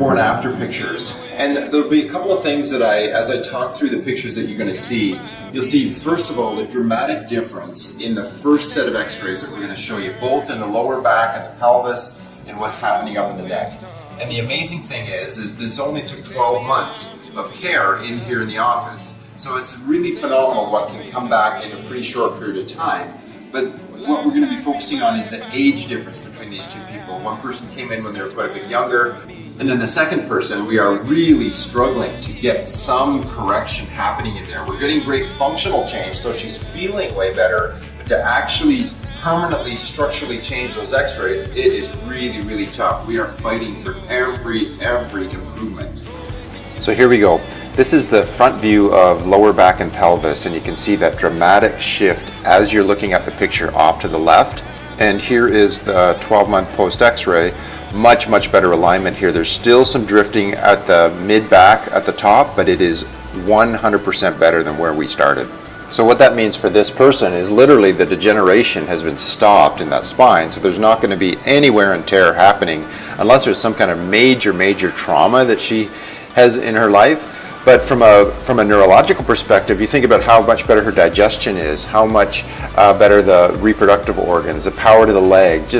before and after pictures. And there'll be a couple of things that as I talk through the pictures that you're going to see, you'll see first of all the dramatic difference in the first set of x-rays that we're going to show you, both in the lower back and the pelvis and what's happening up in the neck. And the amazing thing is this only took 12 months of care in here in the office. So it's really phenomenal what can come back in a pretty short period of time. But what we're going to be focusing on is the age difference between these two people. One person came in when they were quite a bit younger, and then the second person, we are really struggling to get some correction happening in there. We're getting great functional change, so she's feeling way better, but to actually permanently, structurally change those x-rays, it is really, really tough. We are fighting for every improvement. So here we go. This is the front view of lower back and pelvis, and you can see that dramatic shift as you're looking at the picture off to the left. And here is the 12-month post x-ray. Much better alignment here. There's still some drifting at the mid-back at the top, but it is 100% better than where we started. So what that means for this person is literally the degeneration has been stopped in that spine, so there's not going to be any wear and tear happening unless there's some kind of major trauma that she has in her life. But from a neurological perspective, you think about how much better her digestion is, how much better the reproductive organs, the power to the legs.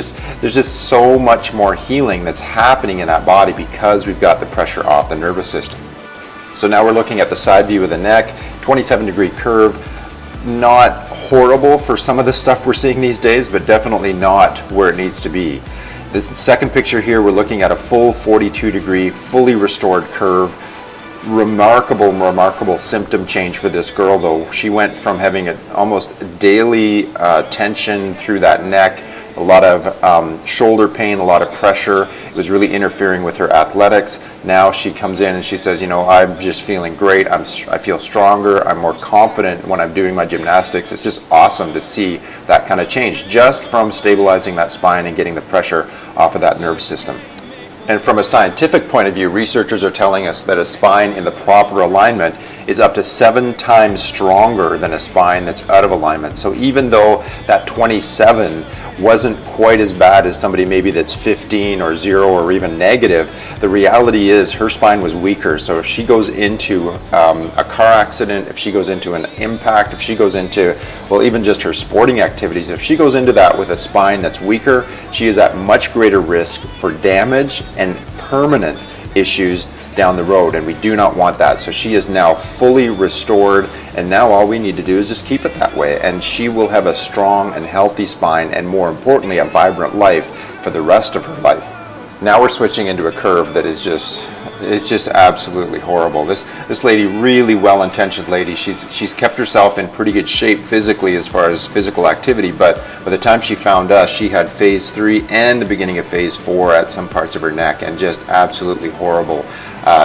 There's just so much more healing that's happening in that body because we've got the pressure off the nervous system. So now we're looking at the side view of the neck, 27-degree curve. Not horrible for some of the stuff we're seeing these days, but definitely not where it needs to be. The second picture here, we're looking at a full 42-degree, fully restored curve. Remarkable symptom change for this girl, though. She went from having almost daily tension through that neck, a lot of shoulder pain, a lot of pressure. It was really interfering with her athletics. Now she comes in and she says, you know, I'm just feeling great. I feel stronger. I'm more confident when I'm doing my gymnastics. It's just awesome to see that kind of change just from stabilizing that spine and getting the pressure off of that nerve system. And from a scientific point of view, researchers are telling us that a spine in the proper alignment is up to 7 times stronger than a spine that's out of alignment. So even though that 27 wasn't quite as bad as somebody maybe that's 15 or 0 or even negative, the reality is her spine was weaker. So if she goes into a car accident, if she goes into an impact, if she goes into, well, even just her sporting activities, if she goes into that with a spine that's weaker, she is at much greater risk for damage and permanent issues down the road, and we do not want that. So she is now fully restored, and now all we need to do is just keep it that way, and she will have a strong and healthy spine, and more importantly, a vibrant life for the rest of her life. Now we're switching into a curve that is it's just absolutely horrible. This lady, really well-intentioned lady, she's kept herself in pretty good shape physically as far as physical activity, but by the time she found us, she had phase 3 and the beginning of phase 4 at some parts of her neck, and just absolutely horrible.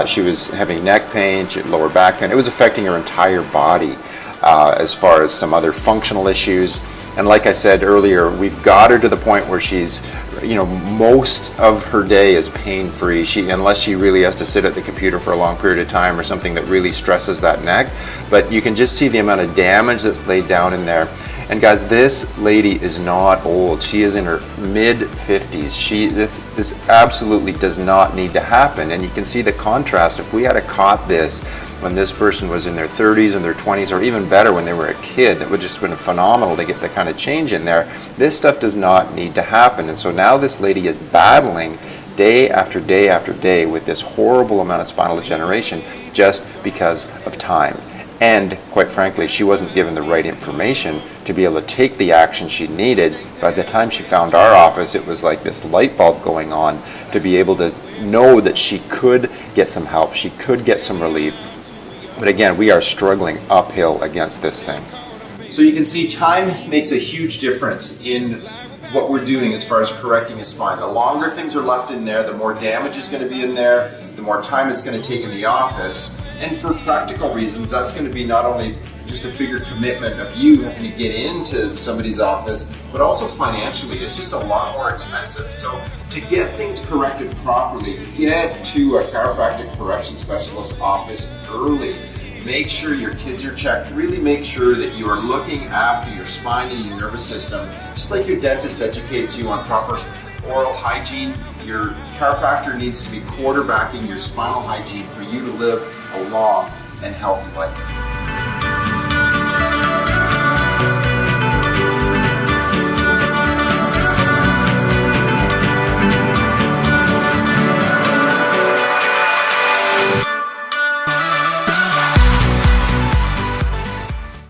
She was having neck pain, she had lower back pain. It was affecting her entire body as far as some other functional issues. And like I said earlier, we've got her to the point where she's, you know, most of her day is pain-free. Unless she really has to sit at the computer for a long period of time or something that really stresses that neck. But you can just see the amount of damage that's laid down in there. And guys, this lady is not old. She is in her mid-50s. This absolutely does not need to happen. And you can see the contrast. If we had caught this when this person was in their 30s and their 20s, or even better when they were a kid, it would just have been phenomenal to get the kind of change in there. This stuff does not need to happen. And so now this lady is battling day after day after day with this horrible amount of spinal degeneration just because of time. And quite frankly, she wasn't given the right information to be able to take the action she needed. By the time she found our office, it was like this light bulb going on to be able to know that she could get some help, she could get some relief. But again, we are struggling uphill against this thing. So you can see time makes a huge difference in what we're doing as far as correcting a spine. The longer things are left in there, the more damage is going to be in there, the more time it's going to take in the office. And for practical reasons, that's going to be not only just a bigger commitment of you having to get into somebody's office, but also financially, it's just a lot more expensive. So to get things corrected properly, get to a chiropractic correction specialist office early. Make sure your kids are checked. Really make sure that you are looking after your spine and your nervous system. Just like your dentist educates you on proper oral hygiene, Your chiropractor needs to be quarterbacking your spinal hygiene for you to live a long and healthy life.